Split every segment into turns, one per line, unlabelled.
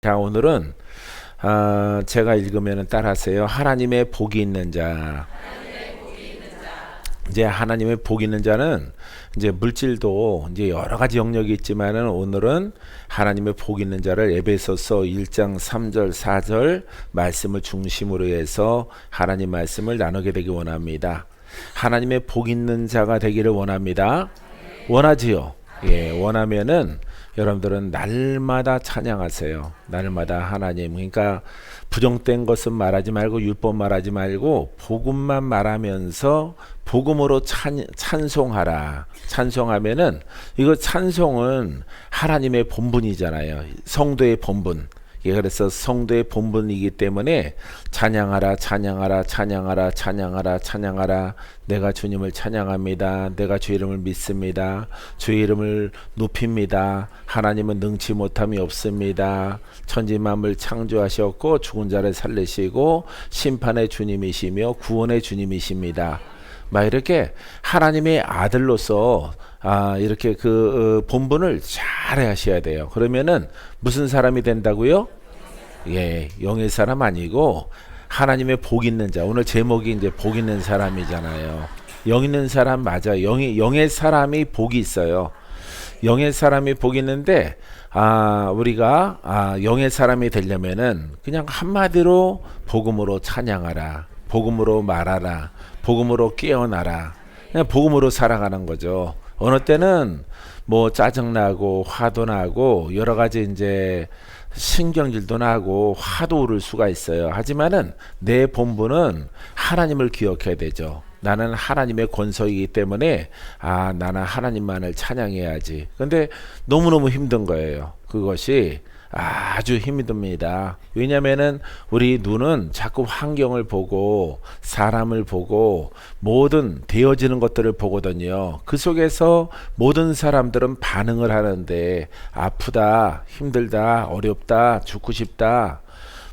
자, 오늘은 제가 읽으면 따라하세요. 하나님의 복이 있는 자. 이제 하나님의 복이 있는 자는 이제 물질도 이제 여러 가지 영역이 있지만은 오늘은 하나님의 복이 있는 자를 에베소서 1장 3절 4절 말씀을 중심으로 해서 하나님 말씀을 나누게 되기 원합니다. 하나님의 복 있는 자가 되기를 원합니다. 원하지요? 예, 원하면은 여러분들은 날마다 찬양하세요. 날마다 하나님. 그러니까 부정된 것은 말하지 말고 율법 말하지 말고 복음만 말하면서 복음으로 찬송하라. 찬송하면은 이거 찬송은 하나님의 본분이잖아요. 성도의 본분. 예, 그래서 성도의 본분이기 때문에 찬양하라, 찬양하라, 찬양하라, 찬양하라, 찬양하라. 내가 주님을 찬양합니다. 내가 주 이름을 믿습니다. 주의 이름을 높입니다. 하나님은 능치 못함이 없습니다. 천지 만물 창조하셨고 죽은 자를 살리시고 심판의 주님이시며 구원의 주님이십니다. 막 이렇게 하나님의 아들로서 이렇게 그 본분을 잘 하셔야 돼요. 그러면은 무슨 사람이 된다고요? 예, 영의 사람 아니고 하나님의 복 있는 자. 오늘 제목이 이제 복 있는 사람이잖아요. 영 있는 사람 맞아요. 영의 사람이 복이 있어요. 영의 사람이 복이 있는데 우리가 영의 사람이 되려면은 그냥 한마디로 복음으로 찬양하라. 복음으로 말하라. 복음으로 깨어나라. 그냥 복음으로 살아가는 거죠. 어느 때는 뭐 짜증나고 화도 나고 여러 가지 이제 신경질도 나고 화도 오를 수가 있어요. 하지만은 내 본분은 하나님을 기억해야 되죠. 나는 하나님의 권속이기 때문에 나는 하나님만을 찬양해야지. 근데 너무너무 힘든 거예요. 그것이 아주 힘이 듭니다. 왜냐면은 우리 눈은 자꾸 환경을 보고 사람을 보고 모든 되어지는 것들을 보거든요. 그 속에서 모든 사람들은 반응을 하는데 아프다, 힘들다, 어렵다, 죽고 싶다.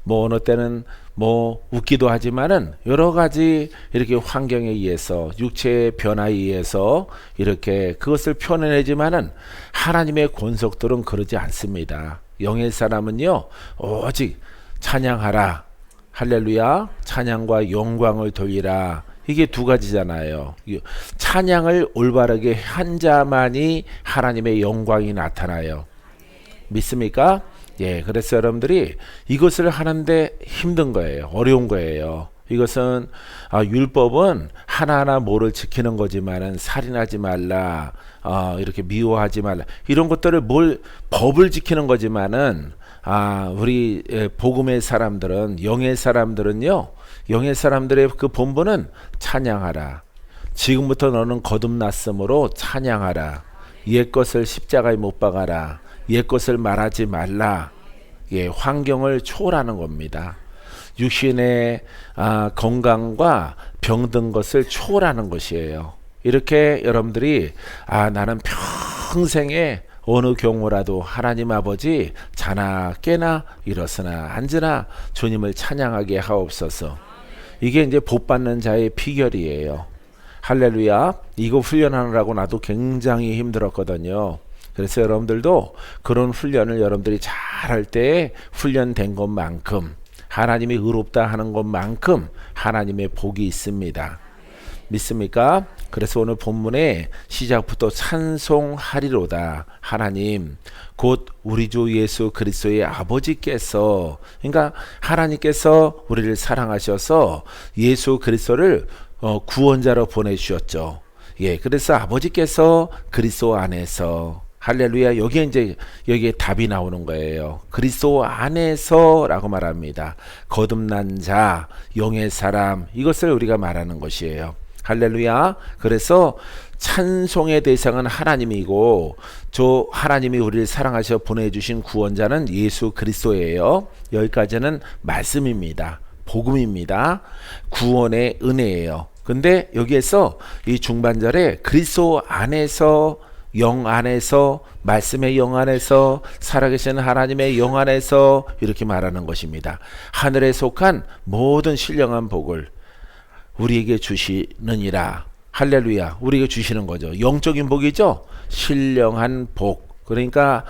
뭐 어느 때는 뭐 웃기도 하지만은 여러 가지 이렇게 환경에 의해서 육체의 변화에 의해서 이렇게 그것을 표현해내지만은 하나님의 권속들은 그러지 않습니다. 영의 사람은요 오직 찬양하라. 할렐루야. 찬양과 영광을 돌리라. 이게 두 가지잖아요. 찬양을 올바르게 한 자만이 하나님의 영광이 나타나요. 믿습니까? 예, 그래서 여러분들이 이것을 하는데 힘든 거예요. 어려운 거예요. 이것은 율법은 하나하나 뭐를 지키는 거지만은 살인하지 말라, 이렇게 미워하지 말라, 이런 것들을 법을 지키는 거지만은 우리 복음의 사람들은, 영의 사람들은요, 영의 사람들의 그 본분은 찬양하라. 지금부터 너는 거듭났으므로 찬양하라. 옛 것을 십자가에 못 박아라. 옛 것을 말하지 말라. 예, 환경을 초월하는 겁니다. 육신의 건강과 병든 것을 초월하는 것이에요. 이렇게 여러분들이 나는 평생에 어느 경우라도 하나님 아버지 자나 깨나 일어서나 앉으나 주님을 찬양하게 하옵소서. 이게 이제 복받는 자의 비결이에요. 할렐루야. 이거 훈련하느라고 나도 굉장히 힘들었거든요. 그래서 여러분들도 그런 훈련을 여러분들이 잘할 때 훈련된 것만큼, 하나님이 의롭다 하는 것만큼 하나님의 복이 있습니다. 믿습니까? 그래서 오늘 본문의 시작부터 찬송하리로다. 하나님 곧 우리 주 예수 그리스도의 아버지께서, 그러니까 하나님께서 우리를 사랑하셔서 예수 그리스도를 구원자로 보내주셨죠. 예, 그래서 아버지께서 그리스도 안에서, 할렐루야. 여기에 답이 나오는 거예요. 그리스도 안에서라고 말합니다. 거듭난 자, 영의 사람, 이것을 우리가 말하는 것이에요. 할렐루야. 그래서 찬송의 대상은 하나님이고 저 하나님이 우리를 사랑하셔 보내주신 구원자는 예수 그리스도예요. 여기까지는 말씀입니다. 복음입니다. 구원의 은혜예요. 근데 여기에서 이 중반절에 그리스도 안에서, 영 안에서, 말씀의 영 안에서, 살아계신 하나님의 영 안에서 이렇게 말하는 것입니다. 하늘에 속한 모든 신령한 복을 우리에게 주시느니라. 할렐루야. 우리에게 주시는 거죠. 영적인 복이죠. 신령한 복. 그러니까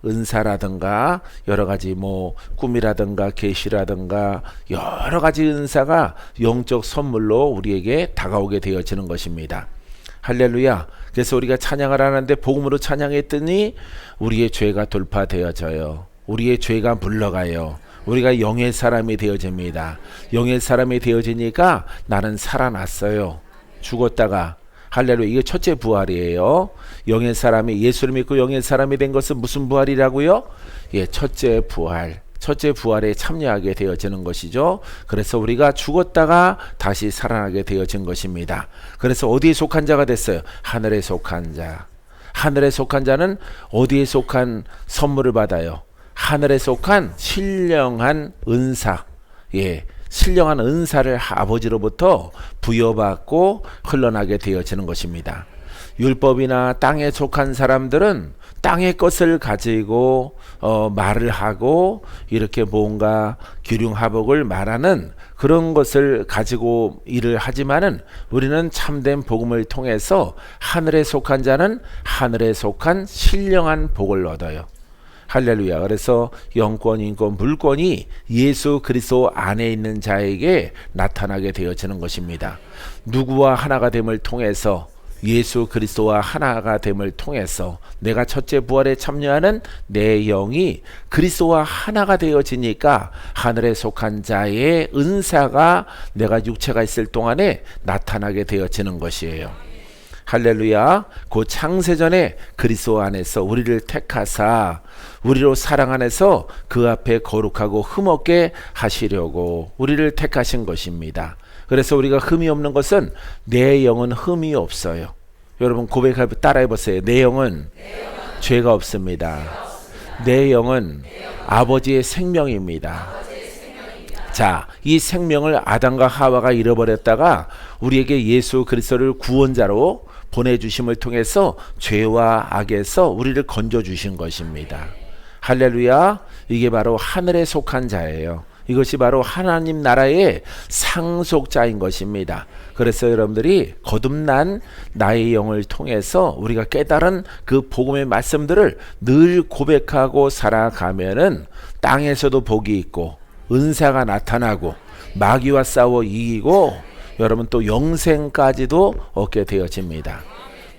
은사라든가 여러 가지 뭐 꿈이라든가 계시라든가 여러 가지 은사가 영적 선물로 우리에게 다가오게 되어지는 것입니다. 할렐루야. 그래서 우리가 찬양을 하는데 복음으로 찬양했더니 우리의 죄가 돌파되어져요. 우리의 죄가 물러가요. 우리가 영의 사람이 되어집니다. 영의 사람이 되어지니까 나는 살아났어요. 죽었다가. 할렐루야. 이게 첫째 부활이에요. 영의 사람이, 예수를 믿고 영의 사람이 된 것은 무슨 부활이라고요? 예, 첫째 부활. 첫째 부활에 참여하게 되어지는 것이죠. 그래서 우리가 죽었다가 다시 살아나게 되어진 것입니다. 그래서 어디에 속한 자가 됐어요? 하늘에 속한 자. 하늘에 속한 자는 어디에 속한 선물을 받아요? 하늘에 속한 신령한 은사. 예, 신령한 은사를 아버지로부터 부여받고 흘러나게 되어지는 것입니다. 율법이나 땅에 속한 사람들은 땅의 것을 가지고 말을 하고 이렇게 뭔가 기륭하복을 말하는 그런 것을 가지고 일을 하지만은 우리는 참된 복음을 통해서 하늘에 속한 자는 하늘에 속한 신령한 복을 얻어요. 할렐루야. 그래서 영권, 인권, 물권이 예수 그리스도 안에 있는 자에게 나타나게 되어지는 것입니다. 누구와 하나가 됨을 통해서, 예수 그리스도와 하나가 됨을 통해서 내가 첫째 부활에 참여하는 내 영이 그리스도와 하나가 되어지니까 하늘에 속한 자의 은사가 내가 육체가 있을 동안에 나타나게 되어지는 것이에요. 할렐루야. 그 창세전에 그리스도 안에서 우리를 택하사 우리로 사랑 안에서 그 앞에 거룩하고 흠없게 하시려고 우리를 택하신 것입니다. 그래서 우리가 흠이 없는 것은 내 영은 흠이 없어요. 여러분 고백하고 따라해 보세요. 내 영은 죄가 없습니다. 내 영은 아버지의 생명입니다. 자, 이 생명을 아담과 하와가 잃어버렸다가 우리에게 예수 그리스도를 구원자로 보내주심을 통해서 죄와 악에서 우리를 건져주신 것입니다. 할렐루야. 이게 바로 하늘에 속한 자예요. 이것이 바로 하나님 나라의 상속자인 것입니다. 그래서 여러분들이 거듭난 나의 영을 통해서 우리가 깨달은 그 복음의 말씀들을 늘 고백하고 살아가면은 땅에서도 복이 있고 은사가 나타나고 마귀와 싸워 이기고 여러분 또 영생까지도 얻게 되어집니다.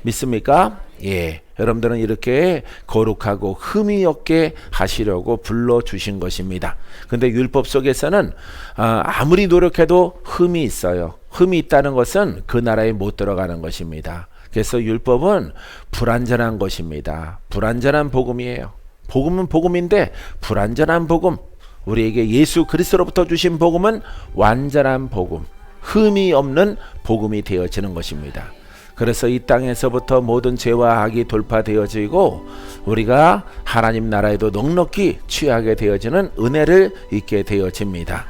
믿습니까? 예. 여러분들은 이렇게 거룩하고 흠이 없게 하시려고 불러주신 것입니다. 근데 율법 속에서는 아무리 노력해도 흠이 있어요. 흠이 있다는 것은 그 나라에 못 들어가는 것입니다. 그래서 율법은 불완전한 것입니다. 불완전한 복음이에요. 복음은 복음인데 불완전한 복음, 우리에게 예수 그리스도로부터 주신 복음은 완전한 복음, 흠이 없는 복음이 되어지는 것입니다. 그래서 이 땅에서부터 모든 죄와 악이 돌파되어지고 우리가 하나님 나라에도 넉넉히 취하게 되어지는 은혜를 입게 되어집니다.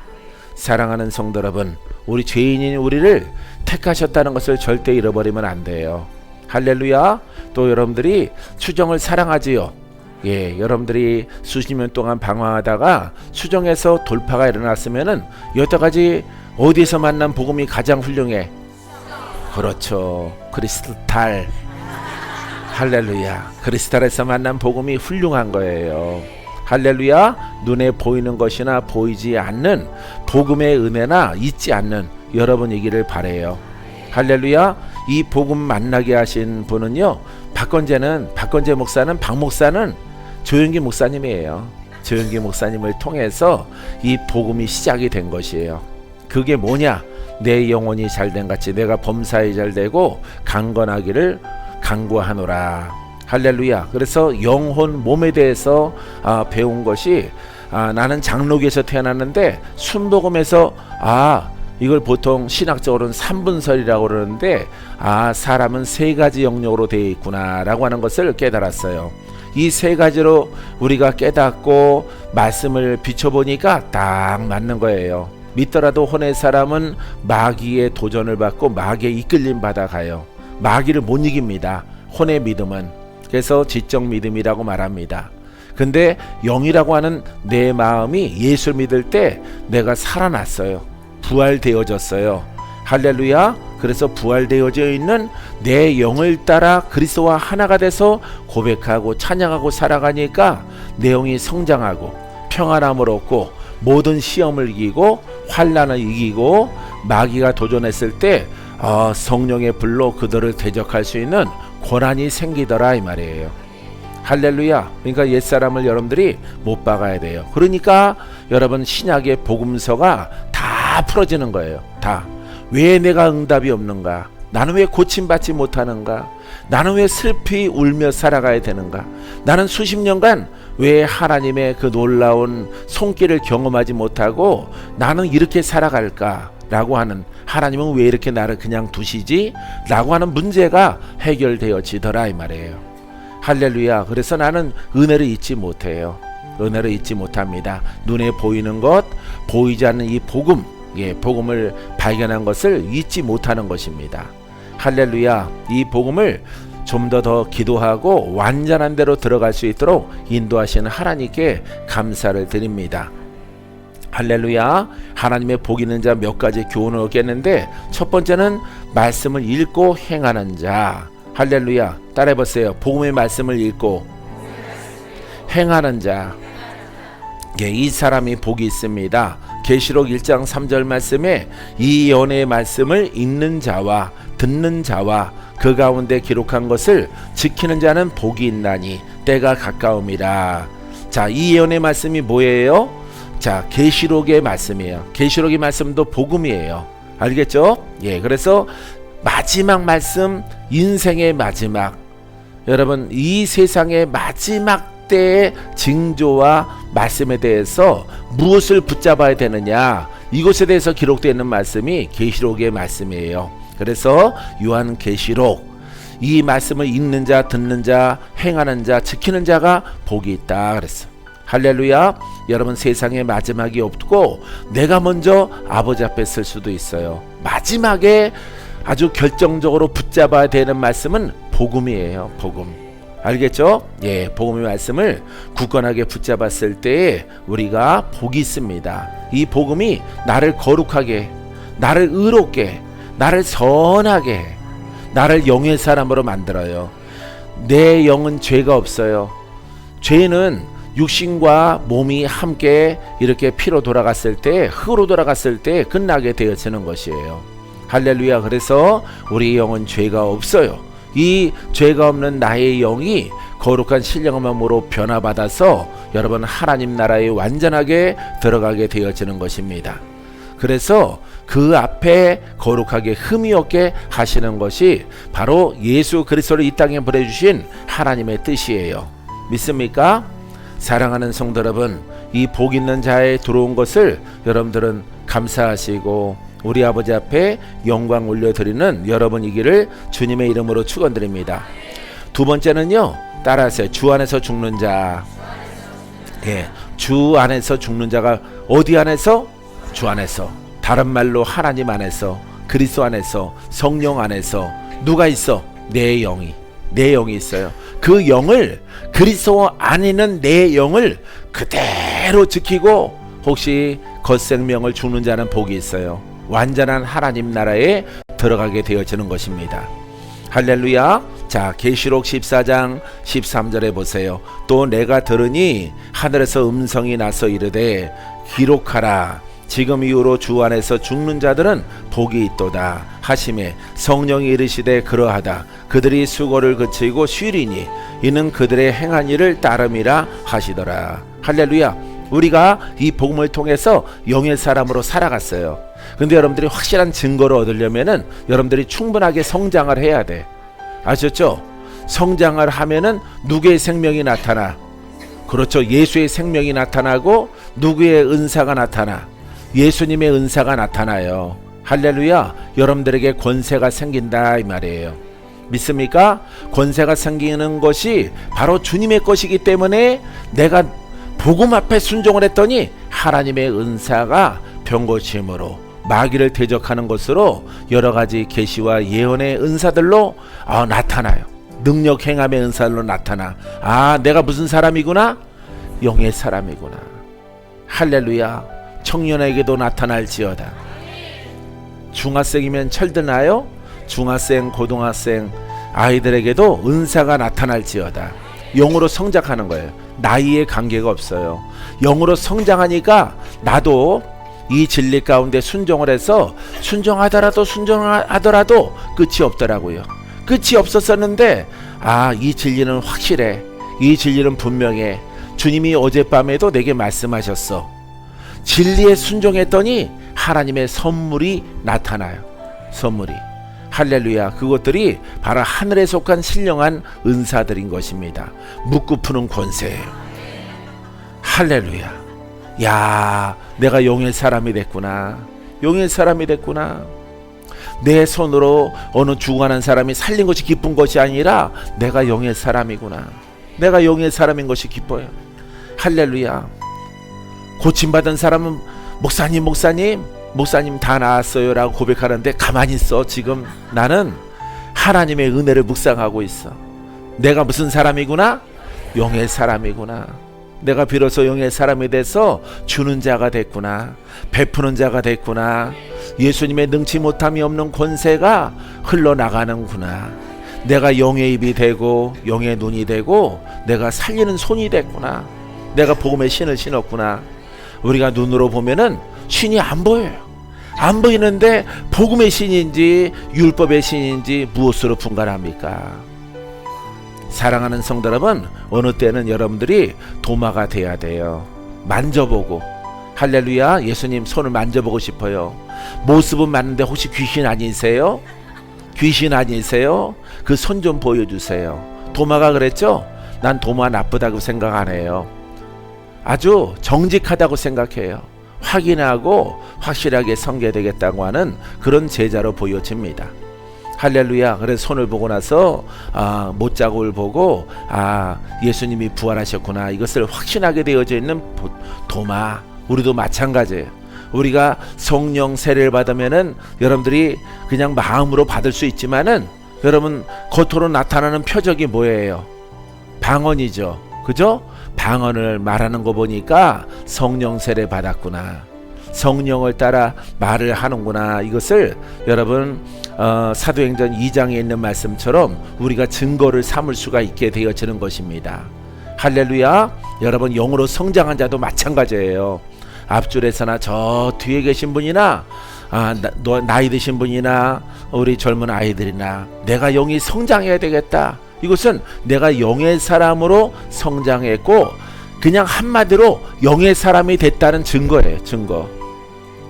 사랑하는 성도 여러분, 우리 죄인인 우리를 택하셨다는 것을 절대 잃어버리면 안 돼요. 할렐루야. 또 여러분들이 수정을 사랑하지요. 예, 여러분들이 수십 년 동안 방황하다가 수정에서 돌파가 일어났으면은 여태까지 어디에서 만난 복음이 가장 훌륭해? 그렇죠. 크리스탈. 할렐루야. 크리스탈에서 만난 복음이 훌륭한 거예요. 할렐루야. 눈에 보이는 것이나 보이지 않는 복음의 은혜나 잊지 않는 여러분이기를 바라요. 할렐루야. 이 복음 만나게 하신 분은요, 박건재 목사는, 박 목사는 조영기 목사님이에요. 조영기 목사님을 통해서 이 복음이 시작이 된 것이에요. 그게 뭐냐? 내 영혼이 잘된 같이 내가 범사에 잘되고 강건하기를 간구하노라. 할렐루야. 그래서 영혼 몸에 대해서 배운 것이 나는 장로교에서 태어났는데 순복음에서 이걸 보통 신학적으로는 3분설이라고 그러는데 사람은 세 가지 영역으로 되어 있구나 라고 하는 것을 깨달았어요. 이 세 가지로 우리가 깨닫고 말씀을 비춰보니까 딱 맞는 거예요. 믿더라도 혼의 사람은 마귀의 도전을 받고 마귀의 이끌림 받아가요. 마귀를 못 이깁니다. 혼의 믿음은. 그래서 지적 믿음이라고 말합니다. 근데 영이라고 하는 내 마음이 예수를 믿을 때 내가 살아났어요. 부활되어졌어요. 할렐루야. 그래서 부활되어져 있는 내 영을 따라 그리스도와 하나가 돼서 고백하고 찬양하고 살아가니까 내 영이 성장하고 평안함을 얻고 모든 시험을 이기고 환난을 이기고 마귀가 도전했을 때 성령의 불로 그들을 대적할 수 있는 권한이 생기더라 이 말이에요. 할렐루야. 그러니까 옛사람을 여러분들이 못 박아야 돼요. 그러니까 여러분 신약의 복음서가 다 풀어지는 거예요. 다. 왜 내가 응답이 없는가? 나는 왜 고침받지 못하는가? 나는 왜 슬피 울며 살아가야 되는가? 나는 수십 년간 왜 하나님의 그 놀라운 손길을 경험하지 못하고 나는 이렇게 살아갈까? 라고 하는, 하나님은 왜 이렇게 나를 그냥 두시지? 라고 하는 문제가 해결되어지더라 이 말이에요. 할렐루야. 그래서 나는 은혜를 잊지 못해요. 은혜를 잊지 못합니다. 눈에 보이는 것, 보이지 않는 이 복음, 복음을 발견한 것을 잊지 못하는 것입니다. 할렐루야. 이 복음을 좀 더 기도하고 완전한 대로 들어갈 수 있도록 인도하시는 하나님께 감사를 드립니다. 할렐루야. 하나님의 복 있는 자 몇 가지 교훈을 얻겠는데, 첫 번째는 말씀을 읽고 행하는 자. 할렐루야. 따라해보세요. 복음의 말씀을 읽고 행하는 자. 이 사람이 복이 있습니다. 계시록 1장 3절 말씀에 이 연의 말씀을 읽는 자와 듣는 자와 그 가운데 기록한 것을 지키는 자는 복이 있나니 때가 가까움이라. 자, 이 예언의 말씀이 뭐예요? 자, 계시록의 말씀이에요. 계시록의 말씀도 복음이에요. 알겠죠? 그래서 마지막 말씀, 인생의 마지막, 여러분 이 세상의 마지막 때의 징조와 말씀에 대해서 무엇을 붙잡아야 되느냐, 이것에 대해서 기록되어 있는 말씀이 계시록의 말씀이에요. 그래서 요한계시록, 이 말씀을 읽는 자, 듣는 자, 행하는 자, 지키는 자가 복이 있다 그랬어. 할렐루야. 여러분 세상에 마지막이 없고 내가 먼저 아버지 앞에 설 수도 있어요. 마지막에 아주 결정적으로 붙잡아야 되는 말씀은 복음이에요. 복음. 알겠죠? 복음의 말씀을 굳건하게 붙잡았을 때에 우리가 복이 있습니다. 이 복음이 나를 거룩하게, 나를 의롭게, 나를 선하게, 나를 영의 사람으로 만들어요. 내 영은 죄가 없어요. 죄는 육신과 몸이 함께 이렇게 피로 돌아갔을 때, 흙으로 돌아갔을 때 끝나게 되어지는 것이에요. 할렐루야. 그래서 우리 영은 죄가 없어요. 이 죄가 없는 나의 영이 거룩한 신령함으로 변화받아서 여러분 하나님 나라에 완전하게 들어가게 되어지는 것입니다. 그래서 그 앞에 거룩하게 흠이 없게 하시는 것이 바로 예수 그리스도를 이 땅에 보내주신 하나님의 뜻이에요. 믿습니까? 사랑하는 성도 여러분, 이 복 있는 자에 들어온 것을 여러분들은 감사하시고 우리 아버지 앞에 영광 올려드리는 여러분이기를 주님의 이름으로 축원드립니다. 두 번째는요, 따라하세요. 주 안에서 죽는 자. 주 안에서 죽는 자가 어디 안에서? 주 안에서. 다른 말로 하나님 안에서, 그리스도 안에서, 성령 안에서. 누가 있어? 내 영이 있어요. 그 영을, 그리스도 안에 있는 내 영을 그대로 지키고, 혹시 겉생명을 죽는 자는 복이 있어요. 완전한 하나님 나라에 들어가게 되어지는 것입니다. 할렐루야. 자, 계시록 14장 13절에 보세요. 또 내가 들으니 하늘에서 음성이 나서 이르되 기록하라. 지금 이후로 주 안에서 죽는 자들은 복이 있도다 하시매 성령이 이르시되 그러하다. 그들이 수고를 그치고 쉬리니 이는 그들의 행한 일을 따름이라 하시더라. 할렐루야. 우리가 이 복음을 통해서 영의 사람으로 살아갔어요. 근데 여러분들이 확실한 증거를 얻으려면은 여러분들이 충분하게 성장을 해야 돼. 아셨죠? 성장을 하면은 누구의 생명이 나타나? 그렇죠. 예수의 생명이 나타나고 누구의 은사가 나타나? 예수님의 은사가 나타나요. 할렐루야. 여러분들에게 권세가 생긴다 이 말이에요. 믿습니까? 권세가 생기는 것이 바로 주님의 것이기 때문에 내가 복음 앞에 순종을 했더니 하나님의 은사가 병고침으로 마귀를 대적하는 것으로 여러 가지 계시와 예언의 은사들로 나타나요. 능력 행함의 은사로 나타나. 내가 무슨 사람이구나? 영의 사람이구나. 할렐루야. 청년에게도 나타날지어다. 중학생이면 철드나요? 중학생, 고등학생 아이들에게도 은사가 나타날지어다. 영으로 성장하는 거예요. 나이에 관계가 없어요. 영으로 성장하니까 나도 이 진리 가운데 순종을 해서 순종하더라도 끝이 없더라고요. 끝이 없었었는데 이 진리는 확실해. 이 진리는 분명해. 주님이 어젯밤에도 내게 말씀하셨어. 진리에 순종했더니 하나님의 선물이 나타나요. 선물이. 할렐루야. 그것들이 바로 하늘에 속한 신령한 은사들인 것입니다. 묻고 푸는 권세예요. 할렐루야. 야, 내가 용의 사람이 됐구나. 용의 사람이 됐구나. 내 손으로 어느 죽어가는 사람이 살린 것이 기쁜 것이 아니라 내가 용의 사람이구나. 내가 용의 사람인 것이 기뻐요. 할렐루야. 고침받은 사람은 목사님 다 나았어요 라고 고백하는데 가만히 있어. 지금 나는 하나님의 은혜를 묵상하고 있어. 내가 무슨 사람이구나? 용의 사람이구나. 내가 비로소 용의 사람이 돼서 주는 자가 됐구나. 베푸는 자가 됐구나. 예수님의 능치 못함이 없는 권세가 흘러나가는구나. 내가 용의 입이 되고 용의 눈이 되고 내가 살리는 손이 됐구나. 내가 복음의 신을 신었구나. 우리가 눈으로 보면은 신이 안 보여요. 안 보이는데 복음의 신인지 율법의 신인지 무엇으로 분간합니까? 사랑하는 성도 여러분, 어느 때는 여러분들이 도마가 돼야 돼요. 만져보고. 할렐루야. 예수님 손을 만져보고 싶어요. 모습은 맞는데 혹시 귀신 아니세요? 귀신 아니세요? 그 손 좀 보여주세요. 도마가 그랬죠? 난 도마 나쁘다고 생각 안 해요. 아주 정직하다고 생각해요. 확인하고 확실하게 섬겨되겠다고 하는 그런 제자로 보여집니다. 할렐루야. 그래서 손을 보고 나서 못자국을 보고 예수님이 부활하셨구나. 이것을 확신하게 되어져 있는 도마. 우리도 마찬가지예요. 우리가 성령 세례를 받으면은 여러분들이 그냥 마음으로 받을 수 있지만은 여러분 겉으로 나타나는 표적이 뭐예요? 방언이죠. 그죠? 방언을 말하는 거 보니까 성령 세례 받았구나. 성령을 따라 말을 하는구나. 이것을 여러분 사도행전 2장에 있는 말씀처럼 우리가 증거를 삼을 수가 있게 되어지는 것입니다. 할렐루야. 여러분 영으로 성장한 자도 마찬가지예요. 앞줄에서나 저 뒤에 계신 분이나 나이 드신 분이나 우리 젊은 아이들이나 내가 영이 성장해야 되겠다. 이것은 내가 영의 사람으로 성장했고 그냥 한마디로 영의 사람이 됐다는 증거예요. 증거.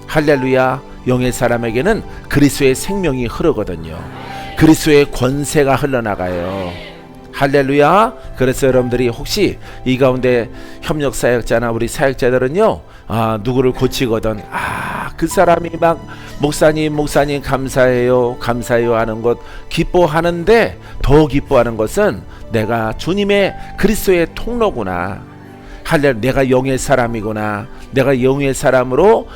할렐루야. 영의 사람에게는 그리스도의 생명이 흐르거든요. 그리스도의 권세가 흘러나가요. 할렐루야. 그래서 여러분들이 혹시 이 가운데 협력 사역자나 우리 사역자들은요, 누구를 고치거든 그 사람이 막 목사님 감사해요 하는 것 기뻐하는데 더 기뻐하는 것은 내가 주님의 그리스도의 통로구나. 할렐루야. 내가 영의 사람이구나. 내가 영의 사람으로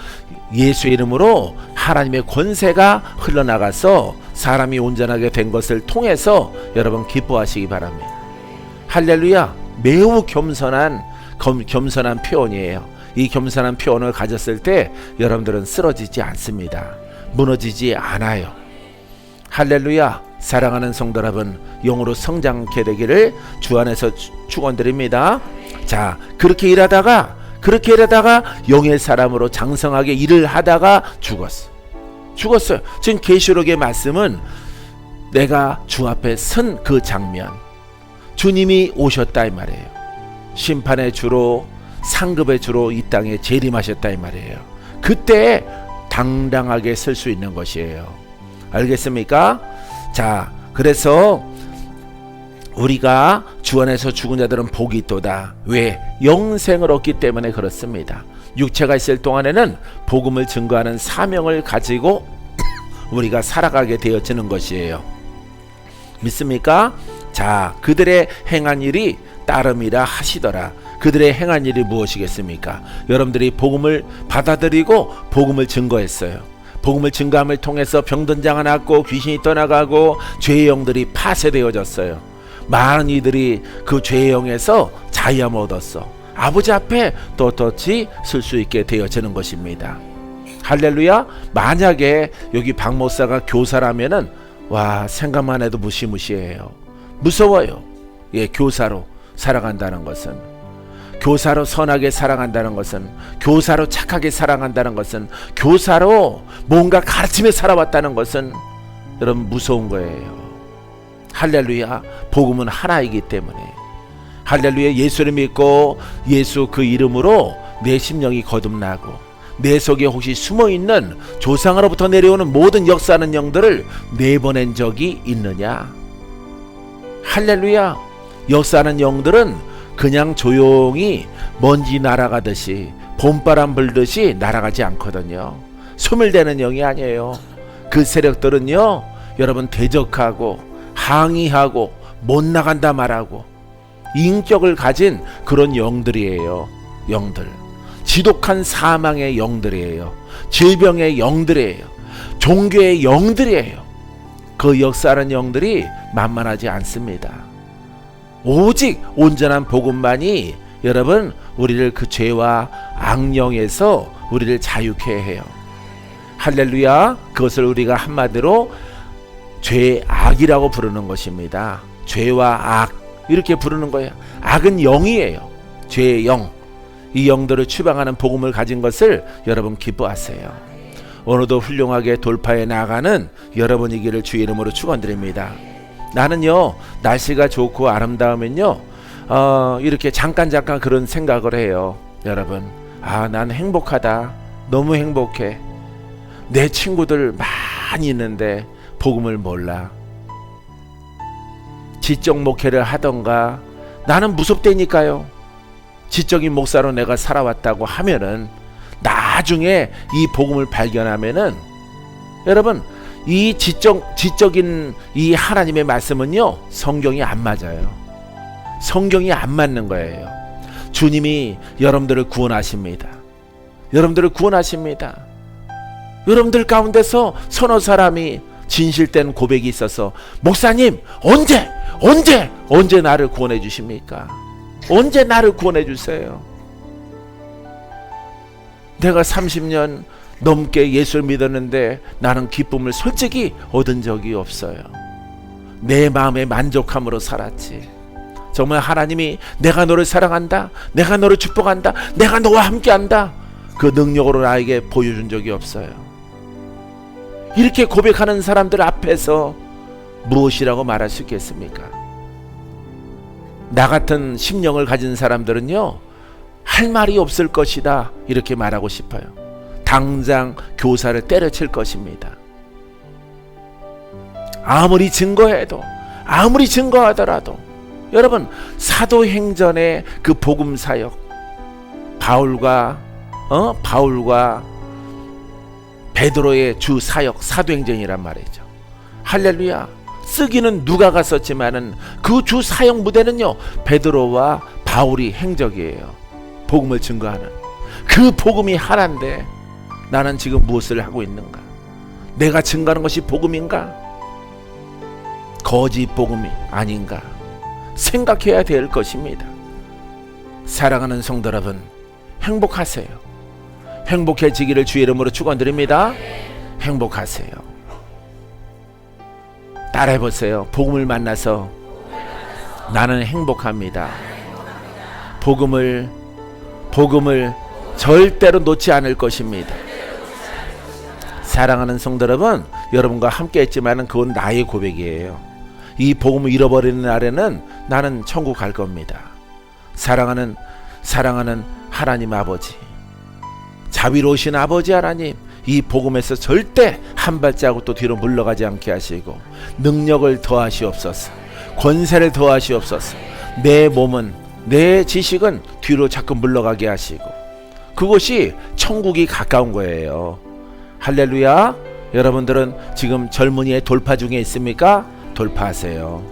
예수의 이름으로 하나님의 권세가 흘러나가서 사람이 온전하게 된 것을 통해서 여러분 기뻐하시기 바랍니다. 할렐루야. 매우 겸손한 표현이에요. 이 겸손한 표현을 가졌을 때 여러분들은 쓰러지지 않습니다. 무너지지 않아요. 할렐루야. 사랑하는 성도 여러분, 영으로 성장케 되기를 주 안에서 축원드립니다. 자, 그렇게 일하다가 영의 사람으로 장성하게 일을 하다가 죽었어요. 지금 계시록의 말씀은 내가 주 앞에 선 그 장면, 주님이 오셨다 이 말이에요. 심판의 주로 상급의 주로 이 땅에 재림하셨다 이 말이에요. 그때 당당하게 설 수 있는 것이에요. 알겠습니까? 자, 그래서 우리가 주 안에서 죽은 자들은 복이 있도다. 왜? 영생을 얻기 때문에 그렇습니다. 육체가 있을 동안에는 복음을 증거하는 사명을 가지고 우리가 살아가게 되어지는 것이에요. 믿습니까? 자, 그들의 행한 일이 따름이라 하시더라. 그들의 행한 일이 무엇이겠습니까? 여러분들이 복음을 받아들이고 복음을 증거했어요. 복음을 증거함을 통해서 병든 자가 낫고 귀신이 떠나가고 죄의 영들이 파쇄되어졌어요. 많은 이들이 그 죄의 영에서 자유함을 얻었어. 아버지 앞에 떳떳이 설 수 있게 되어지는 것입니다. 할렐루야. 만약에 여기 박 목사가 교사라면은 와, 생각만 해도 무시무시해요. 무서워요. 예, 교사로 살아간다는 것은, 교사로 선하게 살아간다는 것은, 교사로 착하게 살아간다는 것은, 교사로 뭔가 가르치며 살아왔다는 것은 여러분 무서운 거예요. 할렐루야. 복음은 하나이기 때문에, 할렐루야. 예수를 믿고 예수 그 이름으로 내 심령이 거듭나고 내 속에 혹시 숨어있는 조상으로부터 내려오는 모든 역사하는 영들을 내보낸 적이 있느냐? 할렐루야. 역사하는 영들은 그냥 조용히 먼지 날아가듯이, 봄바람 불듯이 날아가지 않거든요. 소멸되는 영이 아니에요. 그 세력들은요, 여러분 대적하고 항의하고 못 나간다 말하고 인격을 가진 그런 영들이에요. 영들, 지독한 사망의 영들이에요. 질병의 영들이에요. 종교의 영들이에요. 그 역사하는 영들이 만만하지 않습니다. 오직 온전한 복음만이 여러분 우리를 그 죄와 악령에서 우리를 자유케 해요. 할렐루야. 그것을 우리가 한마디로 죄악이라고 부르는 것입니다. 죄와 악, 이렇게 부르는 거예요. 악은 영이에요. 죄의 영. 이 영들을 추방하는 복음을 가진 것을 여러분 기뻐하세요. 오늘도 훌륭하게 돌파해 나가는 여러분이기를 주의 이름으로 축원드립니다. 나는요, 날씨가 좋고 아름다우면요, 이렇게 잠깐 그런 생각을 해요. 여러분, 난 행복하다. 너무 행복해. 내 친구들 많이 있는데 복음을 몰라. 지적 목회를 하던가, 나는 무섭다니까요. 지적인 목사로 내가 살아왔다고 하면은 나중에 이 복음을 발견하면은 여러분, 이 지적인 이 하나님의 말씀은요, 성경이 안 맞아요. 성경이 안 맞는 거예요. 주님이 여러분들을 구원하십니다. 여러분들을 구원하십니다. 여러분들 가운데서 서너 사람이 진실된 고백이 있어서, 목사님 언제 나를 구원해 주십니까? 언제 나를 구원해 주세요? 내가 30년 넘게 예수를 믿었는데 나는 기쁨을 솔직히 얻은 적이 없어요. 내 마음의 만족함으로 살았지. 정말 하나님이 내가 너를 사랑한다, 내가 너를 축복한다, 내가 너와 함께한다, 그 능력으로 나에게 보여준 적이 없어요. 이렇게 고백하는 사람들 앞에서 무엇이라고 말할 수 있겠습니까? 나 같은 심령을 가진 사람들은요, 할 말이 없을 것이다, 이렇게 말하고 싶어요. 당장 교사를 때려칠 것입니다. 아무리 증거하더라도 여러분, 사도행전의 그 복음 사역, 바울과 베드로의 주 사역, 사도행전이란 말이죠. 할렐루야. 쓰기는 누가가 썼지만은 그 주 사역 무대는요, 베드로와 바울이 행적이에요. 복음을 증거하는 그 복음이 하나인데 나는 지금 무엇을 하고 있는가? 내가 증거하는 것이 복음인가? 거짓 복음이 아닌가? 생각해야 될 것입니다. 사랑하는 성도 여러분, 행복하세요. 행복해지기를 주의 이름으로 축원드립니다. 행복하세요. 따라해보세요. 복음을 만나서 나는 행복합니다. 복음을 절대로 놓지 않을 것입니다. 사랑하는 성도 여러분, 여러분과 함께 했지만 그건 나의 고백이에요. 이 복음을 잃어버리는 날에는 나는 천국 갈 겁니다. 사랑하는 하나님 아버지, 자비로우신 아버지 하나님, 이 복음에서 절대 한 발자국도 뒤로 물러가지 않게 하시고 능력을 더하시옵소서, 권세를 더하시옵소서. 내 몸은, 내 지식은 뒤로 자꾸 물러가게 하시고, 그것이 천국이 가까운 거예요. 할렐루야. 여러분들은 지금 젊은이의 돌파 중에 있습니까? 돌파하세요.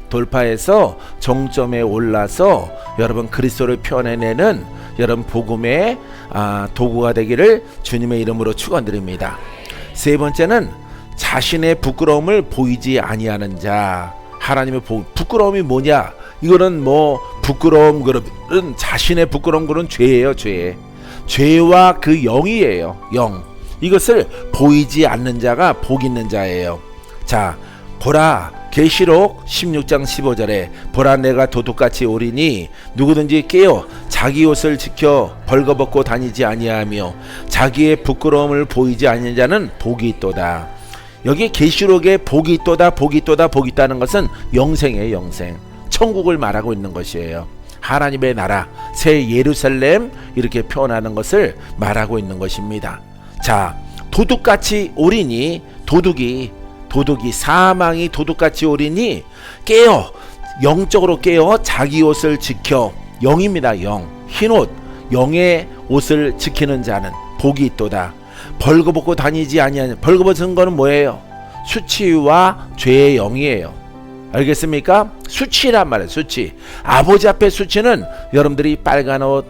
돌파해서 정점에 올라서 여러분 그리스도를 표현해내는 여러분 복음의 도구가 되기를 주님의 이름으로 축원드립니다. 세 번째는 자신의 부끄러움을 보이지 아니하는 자. 하나님의 부끄러움이 뭐냐? 이거는 부끄러움, 그런 자신의 부끄러움, 그런 죄예요. 죄와 그 영이에요. 영. 이것을 보이지 않는 자가 복 있는 자예요. 자, 보라, 계시록 16장 15절에 보라 내가 도둑같이 오리니 누구든지 깨어 자기 옷을 지켜 벌거벗고 다니지 아니하며 자기의 부끄러움을 보이지 아니하는 자는 복이 있도다. 여기 계시록에 복이 있도다, 복이 있도다, 복이 있다는 것은 영생이에요. 영생, 천국을 말하고 있는 것이에요. 하나님의 나라, 새 예루살렘 이렇게 표현하는 것을 말하고 있는 것입니다. 자, 도둑같이 오리니, 도둑이 사망이 도둑같이 오리니 깨어, 영적으로 깨어 자기 옷을 지켜, 영입니다. 영, 흰옷, 영의 옷을 지키는 자는 복이 있도다. 벌거벗고 다니지 아니하는, 벌거벗은 거는 뭐예요? 수치와 죄의 영이에요. 알겠습니까? 수치란 말이에요. 수치. 아버지 앞에 수치는 여러분들이 빨간 옷,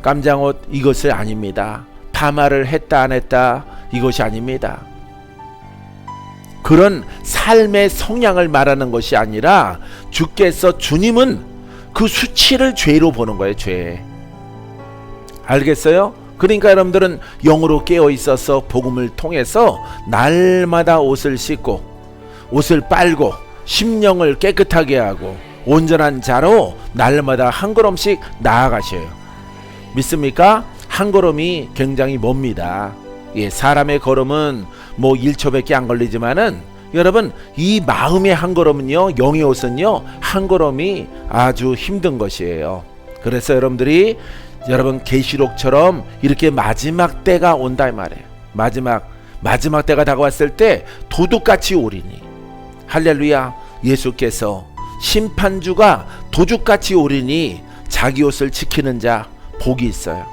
깜장 옷 이것이 아닙니다. 파마를 했다 안 했다 이것이 아닙니다. 그런 삶의 성향을 말하는 것이 아니라 주께서, 주님은 그 수치를 죄로 보는 거예요. 죄. 알겠어요? 그러니까 여러분들은 영으로 깨어 있어서 복음을 통해서 날마다 옷을 씻고 옷을 빨고 심령을 깨끗하게 하고 온전한 자로 날마다 한 걸음씩 나아가셔요. 믿습니까? 한 걸음이 굉장히 멉니다. 예, 사람의 걸음은 뭐 1초밖에 안 걸리지만은 여러분, 이 마음의 한 걸음은요, 영의 옷은요, 한 걸음이 아주 힘든 것이에요. 그래서 여러분들이 여러분 계시록처럼 이렇게 마지막 때가 온다 이 말이에요. 마지막 때가 다가왔을 때 도둑같이 오리니, 할렐루야. 예수께서 심판주가 도둑같이 오리니 자기 옷을 지키는 자 복이 있어요.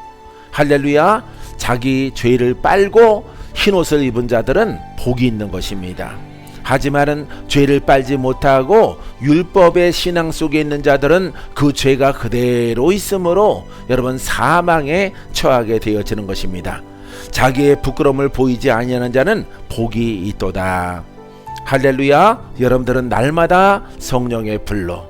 할렐루야. 자기 죄를 빨고 흰 옷을 입은 자들은 복이 있는 것입니다. 하지만은 죄를 빨지 못하고 율법의 신앙 속에 있는 자들은 그 죄가 그대로 있으므로 여러분 사망에 처하게 되어지는 것입니다. 자기의 부끄러움을 보이지 아니하는 자는 복이 있도다. 할렐루야. 여러분들은 날마다 성령의 불로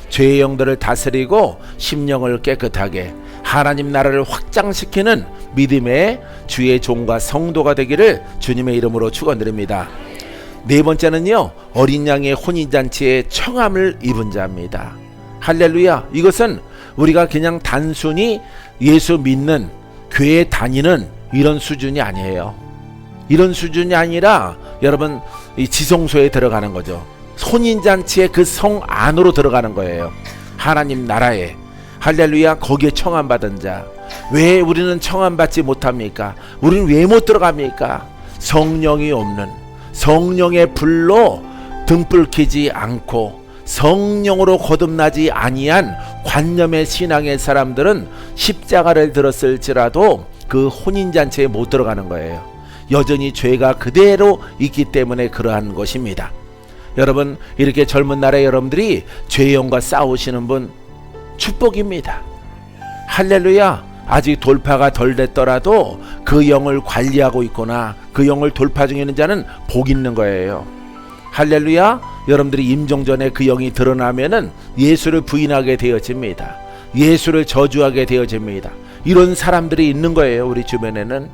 죄의 영들을 다스리고 심령을 깨끗하게 하나님 나라를 확장시키는 믿음의 주의 종과 성도가 되기를 주님의 이름으로 축원드립니다. 네 번째는요, 어린 양의 혼인잔치에 청함을 입은 자입니다. 할렐루야. 이것은 우리가 그냥 단순히 예수 믿는, 교회 다니는 이런 수준이 아니에요. 이런 수준이 아니라 여러분 이 지성소에 들어가는 거죠. 혼인잔치의 그 성 안으로 들어가는 거예요. 하나님 나라에. 할렐루야. 거기에 청함받은 자. 왜 우리는 청함받지 못합니까? 우리는 왜 못 들어갑니까? 성령이 없는, 성령의 불로 등불 켜지 않고 성령으로 거듭나지 아니한 관념의 신앙의 사람들은 십자가를 들었을지라도 그 혼인잔치에 못 들어가는 거예요. 여전히 죄가 그대로 있기 때문에 그러한 것입니다. 여러분, 이렇게 젊은 날에 여러분들이 죄의 영과 싸우시는 분 축복입니다. 할렐루야. 아직 돌파가 덜 됐더라도 그 영을 관리하고 있거나 그 영을 돌파 중에 있는 자는 복 있는 거예요. 할렐루야. 여러분들이 임종 전에 그 영이 드러나면은 예수를 부인하게 되어집니다. 예수를 저주하게 되어집니다. 이런 사람들이 있는 거예요. 우리 주변에는.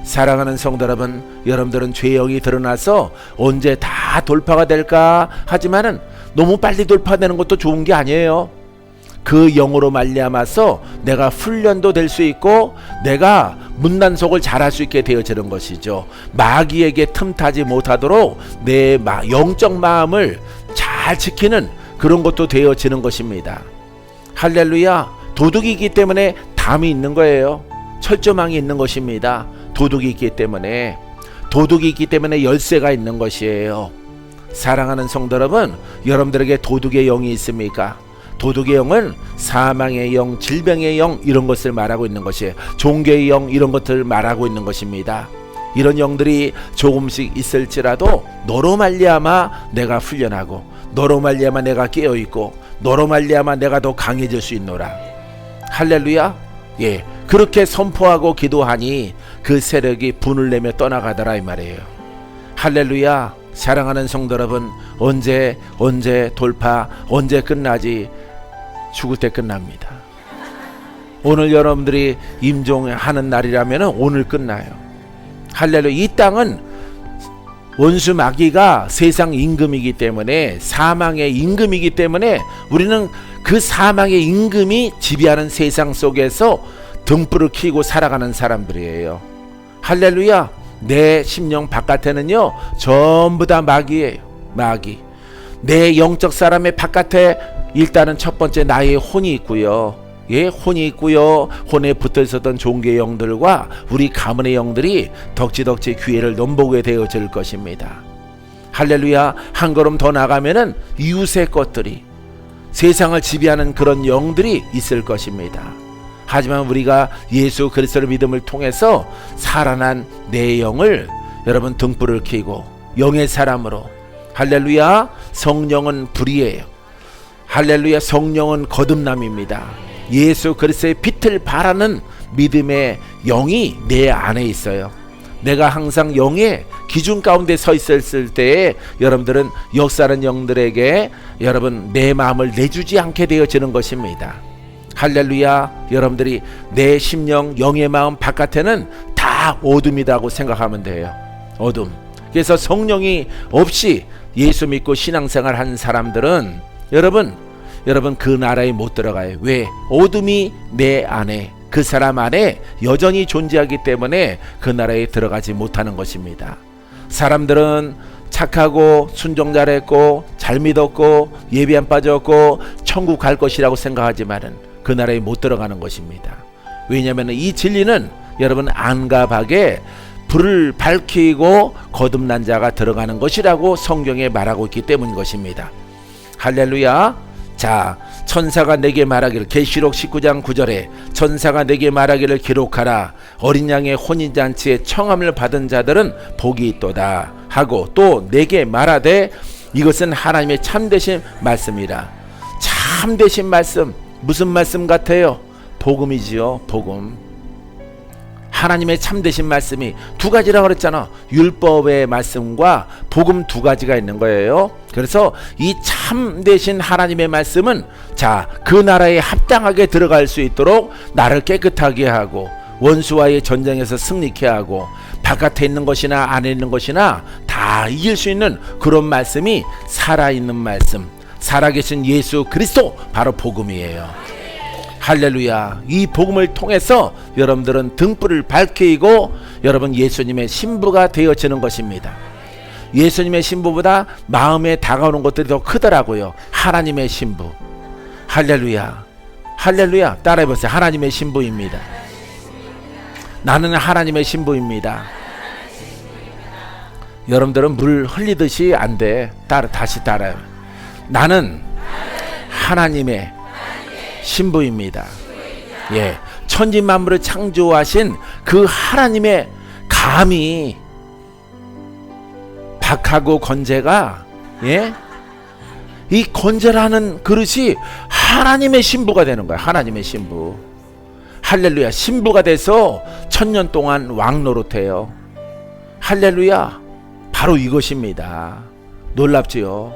사랑하는 성도 여러분, 여러분들은 죄의 영이 드러나서 언제 다 돌파가 될까 하지만은 너무 빨리 돌파되는 것도 좋은 게 아니에요. 그 영으로 말미암아서 내가 훈련도 될 수 있고 내가 문단속을 잘할 수 있게 되어지는 것이죠. 마귀에게 틈타지 못하도록 내 영적 마음을 잘 지키는 그런 것도 되어지는 것입니다. 할렐루야. 도둑이기 때문에 담이 있는 거예요. 철조망이 있는 것입니다. 도둑이 있기 때문에 열쇠가 있는 것이에요. 사랑하는 성도 여러분, 여러분들에게 도둑의 영이 있습니까? 도둑의 영은 사망의 영, 질병의 영 이런 것을 말하고 있는 것이에요. 종교의 영 이런 것들을 말하고 있는 것입니다. 이런 영들이 조금씩 있을지라도 너로 말미암아 내가 훈련하고 너로 말미암아 내가 깨어있고 너로 말미암아 내가 더 강해질 수 있노라. 할렐루야. 예, 그렇게 선포하고 기도하니 그 세력이 분을 내며 떠나가더라 이 말이에요. 할렐루야. 사랑하는 성도 여러분, 언제 돌파, 언제 끝나지? 죽을 때 끝납니다. 오늘 여러분들이 임종하는 날이라면 오늘 끝나요. 할렐루야. 이 땅은 원수 마귀가 세상 임금이기 때문에, 사망의 임금이기 때문에 우리는 그 사망의 임금이 지배하는 세상 속에서 등불을 켜고 살아가는 사람들이에요. 할렐루야. 내 심령 바깥에는요 전부 다 마귀예요. 마귀. 내 영적 사람의 바깥에 일단은 첫 번째 나의 혼이 있고요. 예, 혼이 있고요. 혼에 붙어 있었던 종교의 영들과 우리 가문의 영들이 덕지덕지 기회를 넘보게 되어질 것입니다. 할렐루야. 한 걸음 더 나가면은 이웃의 것들이, 세상을 지배하는 그런 영들이 있을 것입니다. 하지만 우리가 예수 그리스도의 믿음을 통해서 살아난 내 영을 여러분 등불을 켜고 영의 사람으로, 할렐루야, 성령은 불이에요. 할렐루야, 성령은 거듭남입니다. 예수 그리스도의 빛을 바라는 믿음의 영이 내 안에 있어요. 내가 항상 영의 기준 가운데 서 있었을 때에 여러분들은 역사하는 영들에게 여러분 내 마음을 내주지 않게 되어지는 것입니다. 할렐루야. 여러분들이 내 심령 영의 마음 바깥에는 다 어둠이라고 생각하면 돼요. 어둠. 그래서 성령이 없이 예수 믿고 신앙생활 하는 사람들은 여러분 그 나라에 못 들어가요. 왜? 어둠이 내 안에, 그 사람 안에 여전히 존재하기 때문에 그 나라에 들어가지 못하는 것입니다. 사람들은 착하고 순종 잘했고 잘 믿었고 예배 안 빠졌고 천국 갈 것이라고 생각하지만은 그 나라에 못 들어가는 것입니다. 왜냐하면 이 진리는 여러분 안가박에 불을 밝히고 거듭난 자가 들어가는 것이라고 성경에 말하고 있기 때문인 것입니다. 할렐루야. 자, 천사가 내게 말하기를, 계시록 19장 9절에 천사가 내게 말하기를 기록하라. 어린 양의 혼인잔치에 청함을 받은 자들은 복이 있도다 하고 또 내게 말하되 이것은 하나님의 참되신 말씀이라. 참되신 말씀, 무슨 말씀 같아요? 복음이지요. 복음. 하나님의 참되신 말씀이 두 가지라고 그랬잖아. 율법의 말씀과 복음 두 가지가 있는 거예요. 그래서 이 참되신 하나님의 말씀은 자, 그 나라에 합당하게 들어갈 수 있도록 나를 깨끗하게 하고 원수와의 전쟁에서 승리케 하고 바깥에 있는 것이나 안에 있는 것이나 다 이길 수 있는 그런 말씀이 살아있는 말씀, 살아계신 예수 그리스도, 바로 복음이에요. 할렐루야. 이 복음을 통해서 여러분들은 등불을 밝히고 여러분 예수님의 신부가 되어지는 것입니다. 예수님의 신부보다 마음에 다가오는 것들이 더 크더라고요. 하나님의 신부. 할렐루야. 할렐루야. 따라해보세요. 하나님의 신부입니다. 나는 하나님의 신부입니다. 여러분들은 물 흘리듯이 안 돼. 다시 따라요. 나는 하나님의 신부입니다. 예, 천지 만물을 창조하신 그 하나님의 감히 박하고 건재가, 예, 이 건재라는 그릇이 하나님의 신부가 되는 거야. 하나님의 신부. 할렐루야. 신부가 돼서 1000년 동안 왕 노릇해요. 할렐루야. 바로 이것입니다. 놀랍지요.